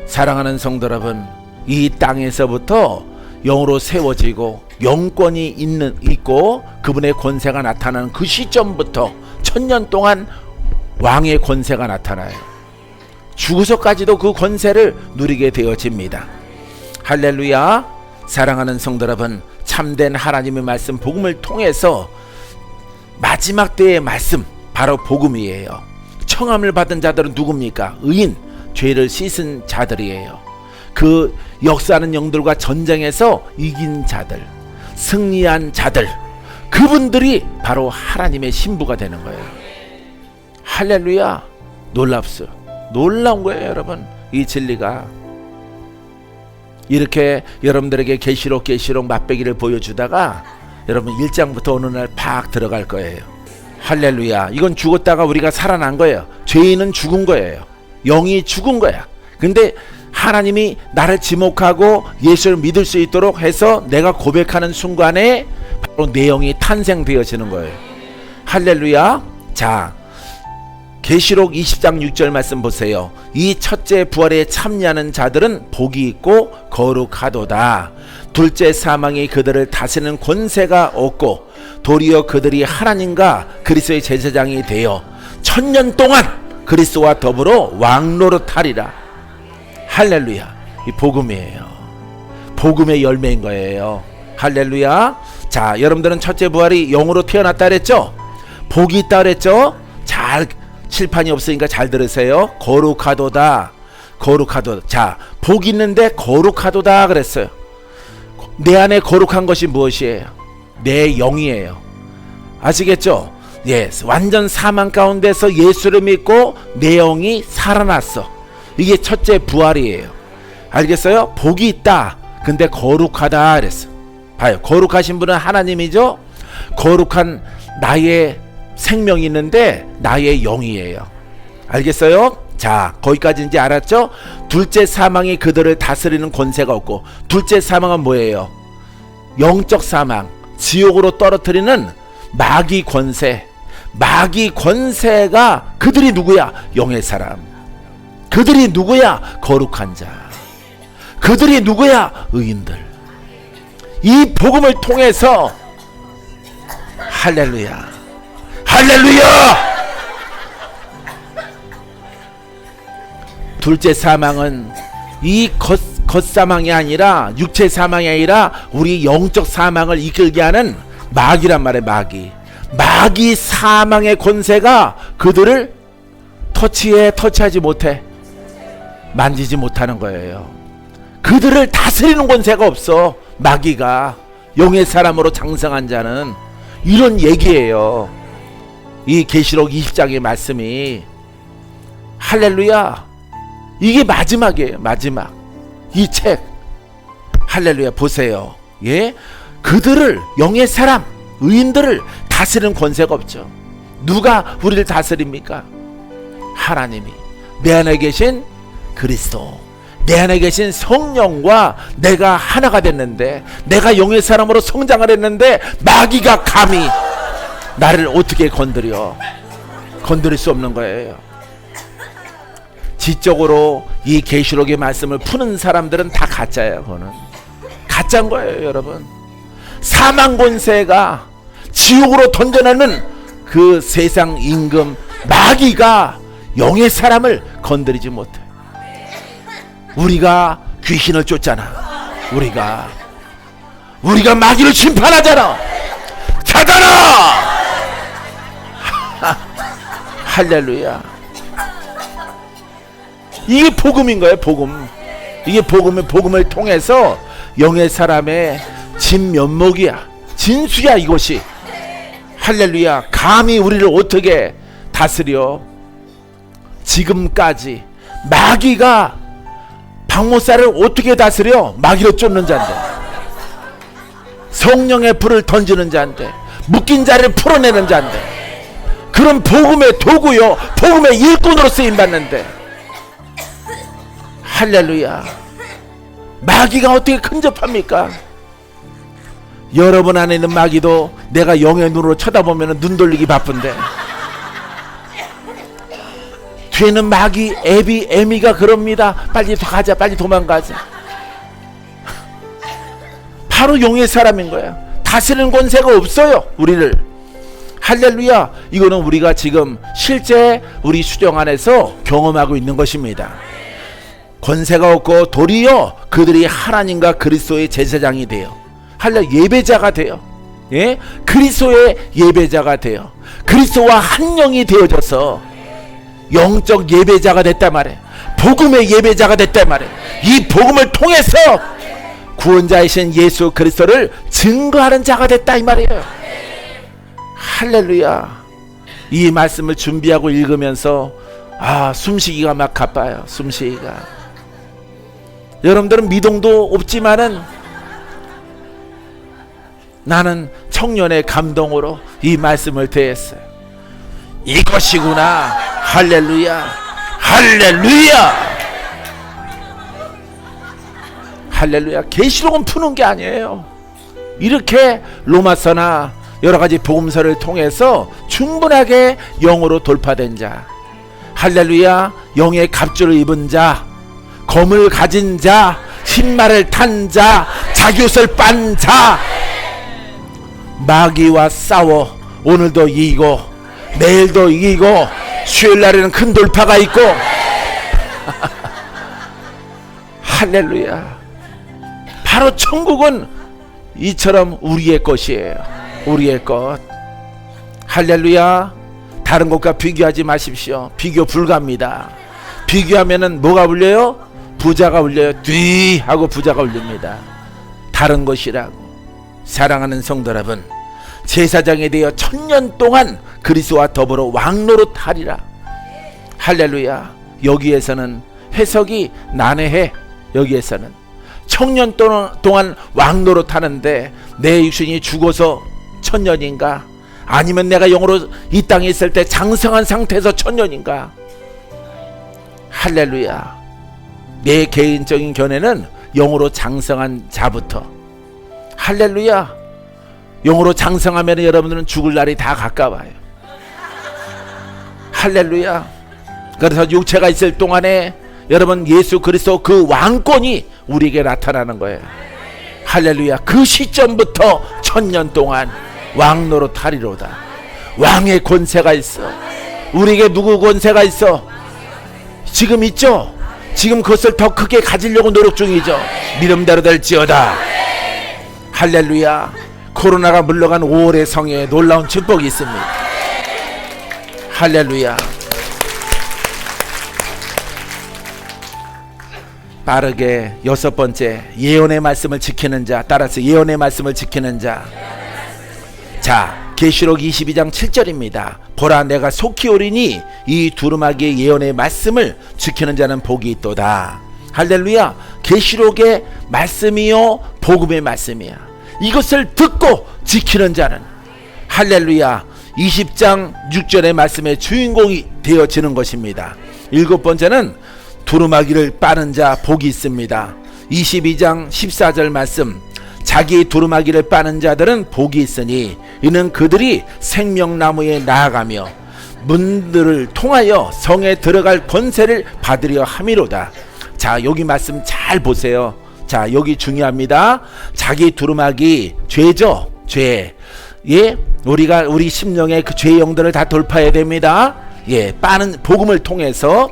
사랑하는 성도 여러분, 이 땅에서부터 영으로 세워지고 영권이 있고 그분의 권세가 나타나는 그 시점부터 1000년 동안 왕의 권세가 나타나요. 죽어서까지도 그 권세를 누리게 되어집니다. 할렐루야. 사랑하는 성도 여러분, 참된 하나님의 말씀 복음을 통해서 마지막 때의 말씀, 바로 복음이에요. 청함을 받은 자들은 누굽니까? 의인, 죄를 씻은 자들이에요. 그 역사하는 영들과 전쟁에서 이긴 자들, 승리한 자들, 그분들이 바로 하나님의 신부가 되는 거예요. 할렐루야. 놀랍소. 놀라운 거예요, 여러분. 이 진리가 이렇게 여러분들에게 계시록 맛배기를 보여주다가 여러분 1장부터 어느 날 팍 들어갈 거예요. 할렐루야. 이건 죽었다가 우리가 살아난 거예요. 죄인은 죽은 거예요. 영이 죽은 거야. 근데 하나님이 나를 지목하고 예수를 믿을 수 있도록 해서 내가 고백하는 순간에 바로 내 영이 탄생되어지는 거예요. 할렐루야. 자, 계시록 20장 6절 말씀 보세요. 이 첫째 부활에 참여하는 자들은 복이 있고 거룩하도다. 둘째 사망이 그들을 다스리는 권세가 없고 도리어 그들이 하나님과 그리스도의 제사장이 되어 1000년 동안 그리스도와 더불어 왕노릇하리라. 할렐루야. 이 복음이에요. 복음의 열매인 거예요. 할렐루야. 자, 여러분들은 첫째 부활이 영으로 태어났다 그랬죠? 복이 있다 그랬죠? 잘, 칠판이 없으니까 잘 들으세요. 거룩하도다. 거룩하도다. 자, 복 있는데 거룩하도다 그랬어요. 내 안에 거룩한 것이 무엇이에요? 내 영이에요. 아시겠죠? 예, 완전 사망 가운데서 예수를 믿고 내 영이 살아났어. 이게 첫째 부활이에요. 알겠어요? 복이 있다. 근데 거룩하다 그랬어. 봐요. 거룩하신 분은 하나님이죠. 거룩한 나의 생명이 있는데 나의 영이에요. 알겠어요? 자, 거기까지 이제 알았죠? 둘째 사망이 그들을 다스리는 권세가 없고, 둘째 사망은 뭐예요? 영적 사망, 지옥으로 떨어뜨리는 마귀 권세. 마귀 권세가 그들이 누구야? 영의 사람. 그들이 누구야? 거룩한 자. 그들이 누구야? 의인들. 이 복음을 통해서 할렐루야, 할렐루야. 둘째 사망은 이 겉사망이 아니라, 육체 사망이 아니라 우리 영적 사망을 이끌게 하는 마귀란 말이에요. 마귀 사망의 권세가 그들을 터치하지 못해, 만지지 못하는 거예요. 그들을 다스리는 권세가 없어. 마귀가 영의 사람으로 장성한 자는. 이런 얘기예요. 이 계시록 20장의 말씀이. 할렐루야. 이게 마지막이에요. 마지막. 이 책. 할렐루야. 보세요. 예? 그들을, 영의 사람, 의인들을 다스리는 권세가 없죠. 누가 우리를 다스립니까? 하나님이. 내 안에 계신 그리스도, 내 안에 계신 성령과 내가 하나가 됐는데, 내가 영의 사람으로 성장을 했는데 마귀가 감히 나를 어떻게 건드려? 건드릴 수 없는 거예요. 지적으로 이 계시록의 말씀을 푸는 사람들은 다 가짜예요. 그거는 가짜인 거예요. 여러분, 사망 권세가 지옥으로 던져내는 그 세상 임금 마귀가 영의 사람을 건드리지 못해. 우리가 귀신을 쫓잖아. 우리가 마귀를 심판하잖아. 사단아! 할렐루야. 이게 복음인 거예요. 복음. 이게 복음을 통해서 영의 사람의 진면목이야. 진수야 이것이. 할렐루야. 감히 우리를 어떻게 다스려? 지금까지 마귀가 박모사를 어떻게 다스려? 마귀로 쫓는 자인데, 성령의 불을 던지는 자인데, 묶인 자를 풀어내는 자인데, 그런 복음의 도구요, 복음의 일꾼으로 쓰임받는데, 할렐루야. 마귀가 어떻게 근접합니까? 여러분 안에 있는 마귀도 내가 영의 눈으로 쳐다보면 눈 돌리기 바쁜데, 뒤에는 마귀 에미가 그럽니다. 빨리 가자, 빨리 도망가자. 바로 영의 사람인 거야. 다스리는 권세가 없어요, 우리를. 할렐루야. 이거는 우리가 지금 실제 우리 수령 안에서 경험하고 있는 것입니다. 권세가 없고 도리어 그들이 하나님과 그리스도의 제사장이 돼요. 할렐루야. 예배자가 돼요. 예? 그리스도의 예배자가 돼요. 그리스도와 한 영이 되어져서 영적 예배자가 됐단 말이에요. 복음의 예배자가 됐단 말이에요. 이 복음을 통해서 구원자이신 예수 그리스도를 증거하는 자가 됐다 이 말이에요. 할렐루야. 이 말씀을 준비하고 읽으면서 숨쉬기가 막 가빠요. 숨쉬기가. 여러분들은 미동도 없지만은 나는 청년의 감동으로 이 말씀을 대했어요. 이것이구나. 할렐루야. 할렐루야. 할렐루야. 계시록은 푸는 게 아니에요. 이렇게 로마서나 여러가지 복음서를 통해서 충분하게 영으로 돌파된 자, 할렐루야. 영의 갑주를 입은 자, 검을 가진 자, 흰말을 탄 자, 자기 옷을 빤 자, 마귀와 싸워 오늘도 이기고 내일도 이기고 수요일 날에는 큰 돌파가 있고 할렐루야. 바로 천국은 이처럼 우리의 것이에요. 우리의 것. 할렐루야. 다른 것과 비교하지 마십시오. 비교 불가합니다. 비교하면은 뭐가 울려요? 부자가 울려요. 뒤 하고 부자가 울립니다. 다른 것이라고. 사랑하는 성도 여러분, 제사장에 대하여 1000년 동안 그리스도와 더불어 왕노릇하리라. 할렐루야. 여기에서는 해석이 난해해. 여기에서는 1000년 동안 왕노릇하는데 내 육신이 죽어서 1000년인가? 아니면 내가 영으로 이 땅에 있을 때 장성한 상태에서 1000년인가? 할렐루야. 내 개인적인 견해는 영으로 장성한 자부터. 할렐루야. 영으로 장성하면 여러분들은 죽을 날이 다 가까워요. 할렐루야. 그래서 육체가 있을 동안에 여러분 예수 그리스도 그 왕권이 우리에게 나타나는 거예요. 할렐루야. 그 시점부터 1000년 동안 왕노릇 하리로다. 왕의 권세가 있어. 우리에게 누구 권세가 있어? 지금 있죠? 지금 그것을 더 크게 가지려고 노력 중이죠. 믿음대로 될지어다. 할렐루야. 코로나가 물러간 5월의 성에 놀라운 축복이 있습니다. 할렐루야. 빠르게 6번째, 예언의 말씀을 지키는 자. 따라서 예언의 말씀을 지키는 자. 자, 계시록 22장 7절입니다. 보라, 내가 속히 오리니 이 두루마기의 예언의 말씀을 지키는 자는 복이 있도다. 할렐루야. 계시록의 말씀이요 복음의 말씀이야. 이것을 듣고 지키는 자는, 할렐루야, 20장 6절의 말씀의 주인공이 되어지는 것입니다. 7번째는 두루마기를 빠는 자 복이 있습니다. 22장 14절 말씀, 자기 두루마기를 빠는 자들은 복이 있으니 이는 그들이 생명나무에 나아가며 문들을 통하여 성에 들어갈 권세를 받으려 함이로다. 자, 여기 말씀 잘 보세요. 자, 여기 중요합니다. 자기 두루마기, 죄죠. 죄. 예, 우리 심령의 그 죄의 영들을 다 돌파해야 됩니다. 예, 빠는 복음을 통해서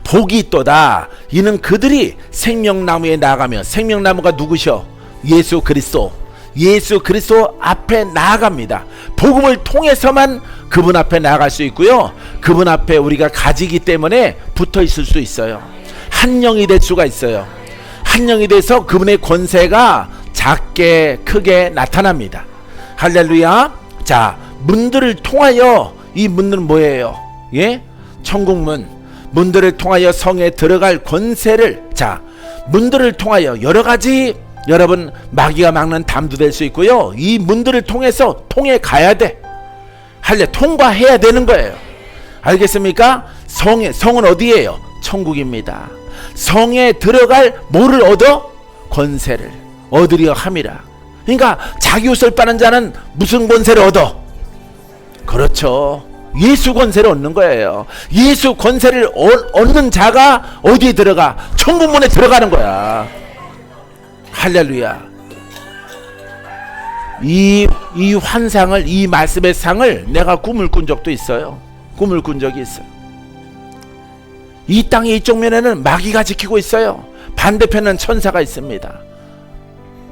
복이 있도다. 이는 그들이 생명나무에 나아가며, 생명나무가 누구셔? 예수 그리스도. 예수 그리스도 앞에 나아갑니다. 복음을 통해서만 그분 앞에 나아갈 수 있고요. 그분 앞에 우리가 가지기 때문에 붙어 있을 수 있어요. 한 영이 될 수가 있어요. 한 영이 돼서 그분의 권세가 작게 크게 나타납니다. 할렐루야. 자, 문들을 통하여, 이 문은 뭐예요? 예? 천국문. 문들을 통하여 성에 들어갈 권세를, 자, 문들을 통하여 여러가지 여러분 마귀가 막는 담도 될 수 있고요. 이 문들을 통해서 통해 가야 돼. 통과해야 되는 거예요. 알겠습니까? 성은 어디예요? 천국입니다. 성에 들어갈 뭐를 얻어? 권세를 얻으려 함이라. 그러니까 자기 옷을 빠는 자는 무슨 권세를 얻어? 그렇죠. 예수 권세를 얻는 거예요. 예수 권세를 얻는 자가 어디에 들어가? 천국문에 들어가는 거야. 할렐루야. 이 환상을, 이 말씀의 상을 내가 꿈을 꾼 적도 있어요. 꿈을 꾼 적이 있어요. 이 땅의 이쪽 면에는 마귀가 지키고 있어요. 반대편은 천사가 있습니다.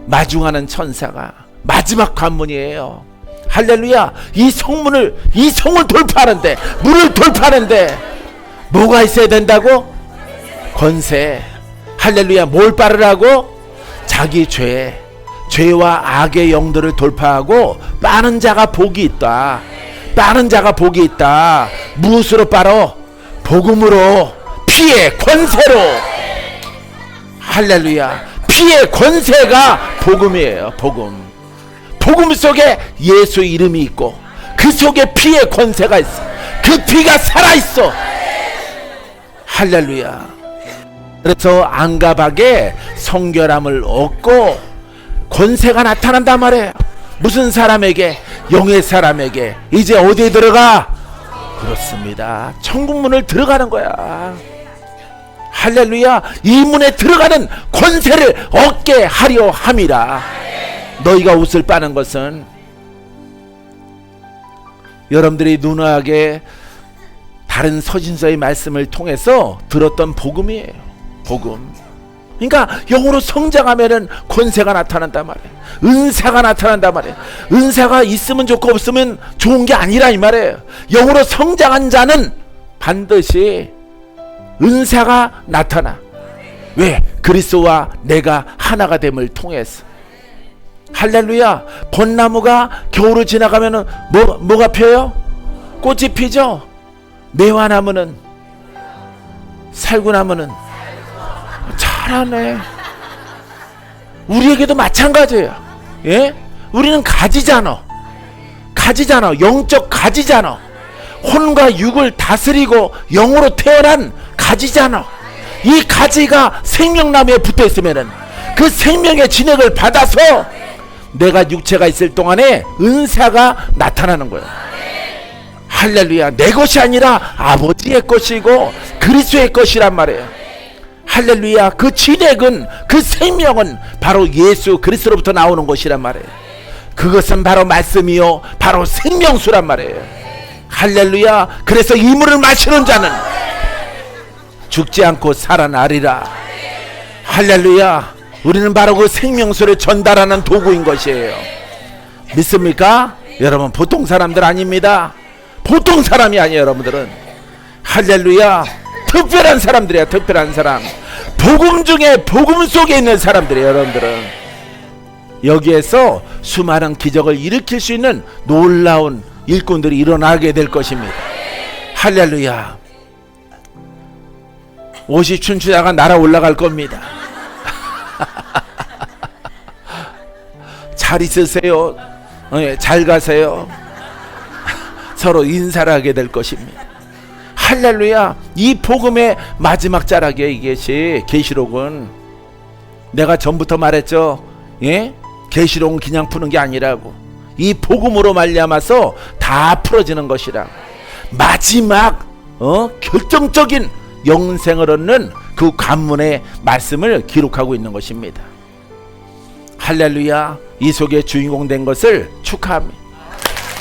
마중하는 천사가 마지막 관문이에요. 할렐루야. 이 성을 돌파하는데, 문을 돌파하는데 뭐가 있어야 된다고? 권세. 할렐루야. 뭘 빠르라고? 자기 죄와 악의 영들을 돌파하고 빠는 자가 복이 있다. 빠는 자가 복이 있다. 무엇으로 빠러? 복음으로, 피의 권세로. 할렐루야. 피의 권세가 복음이에요. 복음 속에 예수 이름이 있고 그 속에 피의 권세가 있어. 그 피가 살아있어. 할렐루야. 그래서 안가박에 성결함을 얻고 권세가 나타난단 말이에요. 무슨 사람에게? 영의 사람에게. 이제 어디에 들어가? 그렇습니다. 천국문을 들어가는 거야. 할렐루야. 이 문에 들어가는 권세를 얻게 하려 함이라. 너희가 옷을 빠는 것은 여러분들이 누누하게 다른 서신서의 말씀을 통해서 들었던 복음이에요. 복음. 그러니까 영으로 성장하면은 권세가 나타난단 말이에요. 은사가 나타난단 말이에요. 은사가 있으면 좋고 없으면 좋은 게 아니라 이 말이에요. 영으로 성장한 자는 반드시 은사가 나타나. 왜? 그리스도와 내가 하나가 됨을 통해서. 할렐루야. 벚나무가 겨울을 지나가면은 뭐가 펴요? 꽃이 피죠. 매화나무는, 살구나무는. 잘하네. 우리에게도 마찬가지예요. 예? 우리는 가지잖아. 영적 가지잖아. 혼과 육을 다스리고 영으로 태어난 가지잖아. 이 가지가 생명나무에 붙어 있으면은 그 생명의 진액을 받아서 내가 육체가 있을 동안에 은사가 나타나는 거예요. 할렐루야. 내 것이 아니라 아버지의 것이고 그리스도의 것이란 말이에요. 할렐루야. 그 진액은, 그 생명은 바로 예수 그리스도로부터 나오는 것이란 말이에요. 그것은 바로 말씀이요 바로 생명수란 말이에요. 할렐루야. 그래서 이 물을 마시는 자는 죽지 않고 살아나리라. 할렐루야. 우리는 바로 그 생명수를 전달하는 도구인 것이에요. 믿습니까? 여러분, 보통 사람들 아닙니다. 보통 사람이 아니에요. 여러분들은 할렐루야. 특별한 사람들이야. 특별한 사람. 복음 중에 복음 속에 있는 사람들이에요. 여러분들은 여기에서 수많은 기적을 일으킬 수 있는 놀라운 일꾼들이 일어나게 될 것입니다. 할렐루야. 50춘추자가 날아 올라갈 겁니다. 잘 있으세요. 잘 가세요. 서로 인사를 하게 될 것입니다. 할렐루야. 이 복음의 마지막 자락에 이것이 계시록은, 내가 전부터 말했죠. 예? 계시록은 그냥 푸는 게 아니라고. 이 복음으로 말미암아서 다 풀어지는 것이라. 마지막 결정적인 영생을 얻는 그 관문의 말씀을 기록하고 있는 것입니다. 할렐루야. 이 속에 주인공 된 것을 축하합니다.